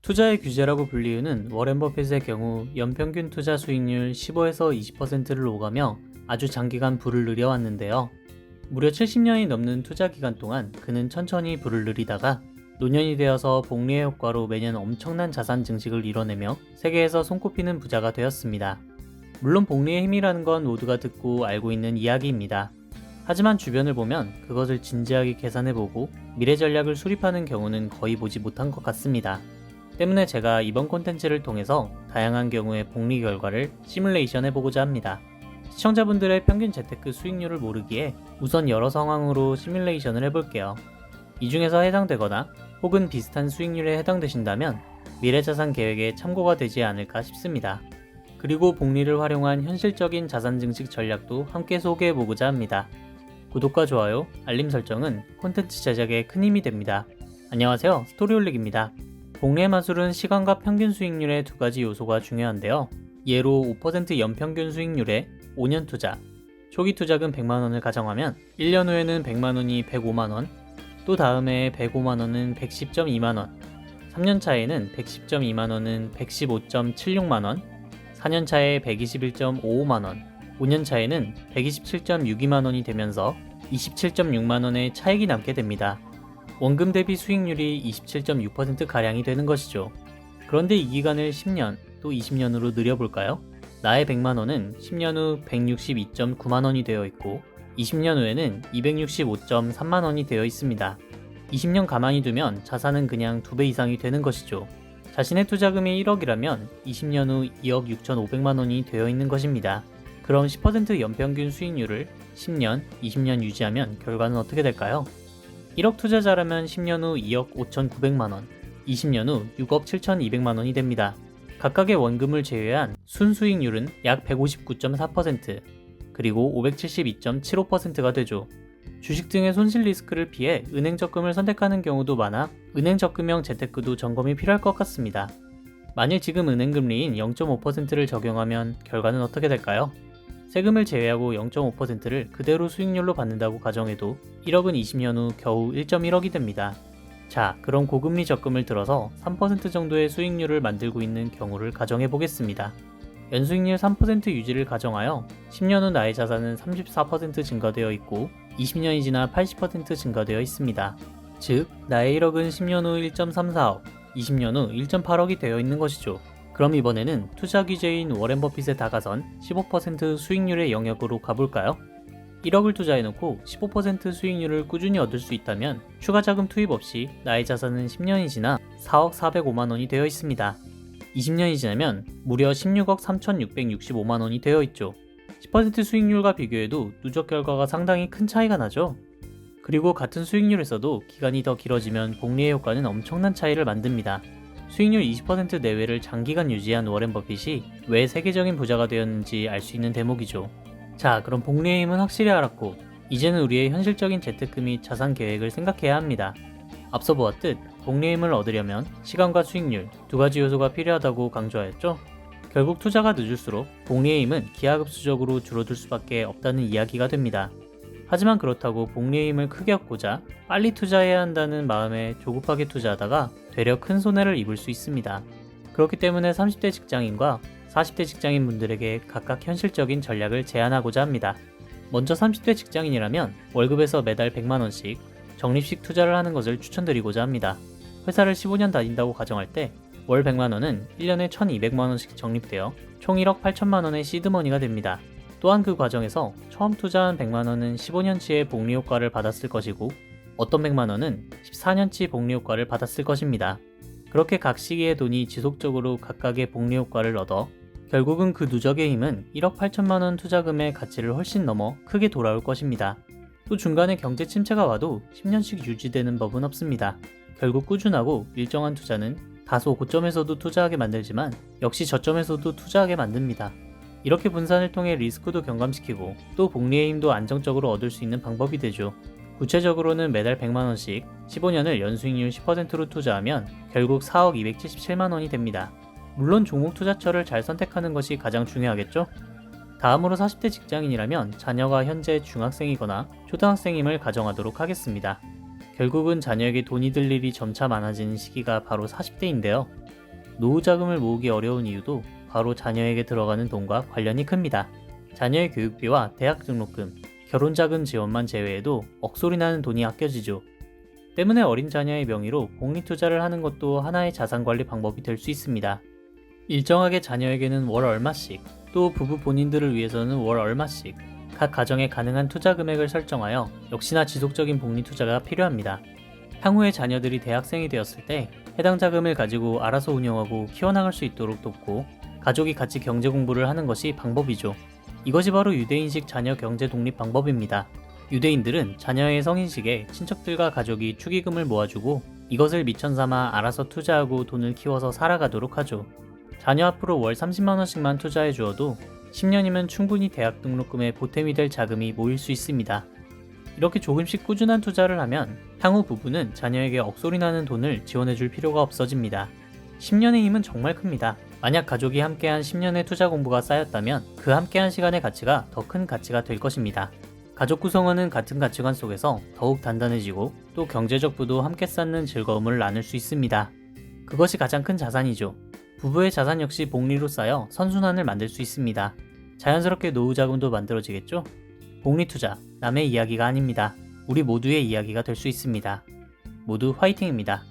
투자의 규제라고 불리우는 워렌 버핏의 경우 연평균 투자 수익률 15에서 20%를 오가며 아주 장기간 부를 누려왔는데요. 무려 70년이 넘는 투자 기간 동안 그는 천천히 부를 누리다가 노년이 되어서 복리의 효과로 매년 엄청난 자산 증식을 이뤄내며 세계에서 손꼽히는 부자가 되었습니다. 물론 복리의 힘이라는 건 모두가 듣고 알고 있는 이야기입니다. 하지만 주변을 보면 그것을 진지하게 계산해보고 미래 전략을 수립하는 경우는 거의 보지 못한 것 같습니다. 때문에 제가 이번 콘텐츠를 통해서 다양한 경우의 복리 결과를 시뮬레이션 해보고자 합니다. 시청자분들의 평균 재테크 수익률을 모르기에 우선 여러 상황으로 시뮬레이션을 해볼게요. 이 중에서 해당되거나 혹은 비슷한 수익률에 해당되신다면 미래자산 계획에 참고가 되지 않을까 싶습니다. 그리고 복리를 활용한 현실적인 자산 증식 전략도 함께 소개해보고자 합니다. 구독과 좋아요, 알림 설정은 콘텐츠 제작에 큰 힘이 됩니다. 안녕하세요, 스토리올릭입니다. 복리의 마술은 시간과 평균 수익률의 두 가지 요소가 중요한데요. 예로 5% 연평균 수익률에 5년 투자, 초기 투자금 100만원을 가정하면 1년 후에는 100만원이 105만원, 또 다음 해에 105만원은 110.2만원, 3년 차에는 110.2만원은 115.76만원, 4년 차에 121.55만원, 5년 차에는 127.62만원이 되면서 27.6만원의 차익이 남게 됩니다. 원금 대비 수익률이 27.6%가량이 되는 것이죠. 그런데 이 기간을 10년 또 20년으로 늘려볼까요? 나의 100만원은 10년 후 162.9만원이 되어 있고 20년 후에는 265.3만원이 되어 있습니다. 20년 가만히 두면 자산은 그냥 2배 이상이 되는 것이죠. 자신의 투자금이 1억이라면 20년 후 2억 6,500만원이 되어 있는 것입니다. 그럼 10% 연평균 수익률을 10년, 20년 유지하면 결과는 어떻게 될까요? 1억 투자자라면 10년 후 2억 5,900만원, 20년 후 6억 7,200만원이 됩니다. 각각의 원금을 제외한 순수익률은 약 159.4%, 그리고 572.75%가 되죠. 주식 등의 손실 리스크를 피해 은행 적금을 선택하는 경우도 많아 은행 적금형 재테크도 점검이 필요할 것 같습니다. 만일 지금 은행 금리인 0.5%를 적용하면 결과는 어떻게 될까요? 세금을 제외하고 0.5%를 그대로 수익률로 받는다고 가정해도 1억은 20년 후 겨우 1.1억이 됩니다. 자, 그럼 고금리 적금을 들어서 3% 정도의 수익률을 만들고 있는 경우를 가정해 보겠습니다. 연수익률 3% 유지를 가정하여 10년 후 나의 자산은 34% 증가되어 있고 20년이 지나 80% 증가되어 있습니다. 즉, 나의 1억은 10년 후 1.34억, 20년 후 1.8억이 되어 있는 것이죠. 그럼 이번에는 투자 귀재인 워렌 버핏의 다가선 15% 수익률의 영역으로 가볼까요? 1억을 투자해놓고 15% 수익률을 꾸준히 얻을 수 있다면 추가 자금 투입 없이 나의 자산은 10년이 지나 4억 405만원이 되어 있습니다. 20년이 지나면 무려 16억 3,665만원이 되어 있죠. 10% 수익률과 비교해도 누적 결과가 상당히 큰 차이가 나죠. 그리고 같은 수익률에서도 기간이 더 길어지면 복리의 효과는 엄청난 차이를 만듭니다. 수익률 20% 내외를 장기간 유지한 워렌 버핏이 왜 세계적인 부자가 되었는지 알 수 있는 대목이죠. 자, 그럼 복리의 힘은 확실히 알았고 이제는 우리의 현실적인 재테크 및 자산 계획을 생각해야 합니다. 앞서 보았듯 복리의 힘을 얻으려면 시간과 수익률 두 가지 요소가 필요하다고 강조하였죠. 결국 투자가 늦을수록 복리의 힘은 기하급수적으로 줄어들 수밖에 없다는 이야기가 됩니다. 하지만 그렇다고 복리의 힘을 크게 얻고자 빨리 투자해야 한다는 마음에 조급하게 투자하다가 되려 큰 손해를 입을 수 있습니다. 그렇기 때문에 30대 직장인과 40대 직장인 분들에게 각각 현실적인 전략을 제안하고자 합니다. 먼저 30대 직장인이라면 월급에서 매달 100만원씩 적립식 투자를 하는 것을 추천드리고자 합니다. 회사를 15년 다닌다고 가정할 때 월 100만원은 1년에 1200만원씩 적립되어 총 1억 8천만원의 시드머니가 됩니다. 또한 그 과정에서 처음 투자한 100만원은 15년치의 복리 효과를 받았을 것이고 어떤 100만원은 14년치 복리 효과를 받았을 것입니다. 그렇게 각 시기의 돈이 지속적으로 각각의 복리 효과를 얻어 결국은 그 누적의 힘은 1억 8천만원 투자금의 가치를 훨씬 넘어 크게 돌아올 것입니다. 또 중간에 경제 침체가 와도 10년씩 유지되는 법은 없습니다. 결국 꾸준하고 일정한 투자는 다소 고점에서도 투자하게 만들지만 역시 저점에서도 투자하게 만듭니다. 이렇게 분산을 통해 리스크도 경감시키고 또 복리의 힘도 안정적으로 얻을 수 있는 방법이 되죠. 구체적으로는 매달 100만원씩 15년을 연수익률 10%로 투자하면 결국 4억 277만원이 됩니다. 물론 종목 투자처를 잘 선택하는 것이 가장 중요하겠죠? 다음으로 40대 직장인이라면 자녀가 현재 중학생이거나 초등학생임을 가정하도록 하겠습니다. 결국은 자녀에게 돈이 들 일이 점차 많아지는 시기가 바로 40대인데요. 노후 자금을 모으기 어려운 이유도 바로 자녀에게 들어가는 돈과 관련이 큽니다. 자녀의 교육비와 대학 등록금, 결혼 자금 지원만 제외해도 억소리 나는 돈이 아껴지죠. 때문에 어린 자녀의 명의로 복리 투자를 하는 것도 하나의 자산 관리 방법이 될 수 있습니다. 일정하게 자녀에게는 월 얼마씩, 또 부부 본인들을 위해서는 월 얼마씩 각 가정에 가능한 투자 금액을 설정하여 역시나 지속적인 복리 투자가 필요합니다. 향후에 자녀들이 대학생이 되었을 때 해당 자금을 가지고 알아서 운영하고 키워나갈 수 있도록 돕고 가족이 같이 경제 공부를 하는 것이 방법이죠. 이것이 바로 유대인식 자녀 경제 독립 방법입니다. 유대인들은 자녀의 성인식에 친척들과 가족이 축의금을 모아주고 이것을 미천 삼아 알아서 투자하고 돈을 키워서 살아가도록 하죠. 자녀 앞으로 월 30만원씩만 투자해 주어도 10년이면 충분히 대학 등록금에 보탬이 될 자금이 모일 수 있습니다. 이렇게 조금씩 꾸준한 투자를 하면 향후 부부는 자녀에게 억소리 나는 돈을 지원해 줄 필요가 없어집니다. 10년의 힘은 정말 큽니다. 만약 가족이 함께한 10년의 투자 공부가 쌓였다면 그 함께한 시간의 가치가 더 큰 가치가 될 것입니다. 가족 구성원은 같은 가치관 속에서 더욱 단단해지고 또 경제적 부도 함께 쌓는 즐거움을 나눌 수 있습니다. 그것이 가장 큰 자산이죠. 부부의 자산 역시 복리로 쌓여 선순환을 만들 수 있습니다. 자연스럽게 노후 자금도 만들어지겠죠? 복리 투자, 남의 이야기가 아닙니다. 우리 모두의 이야기가 될 수 있습니다. 모두 화이팅입니다.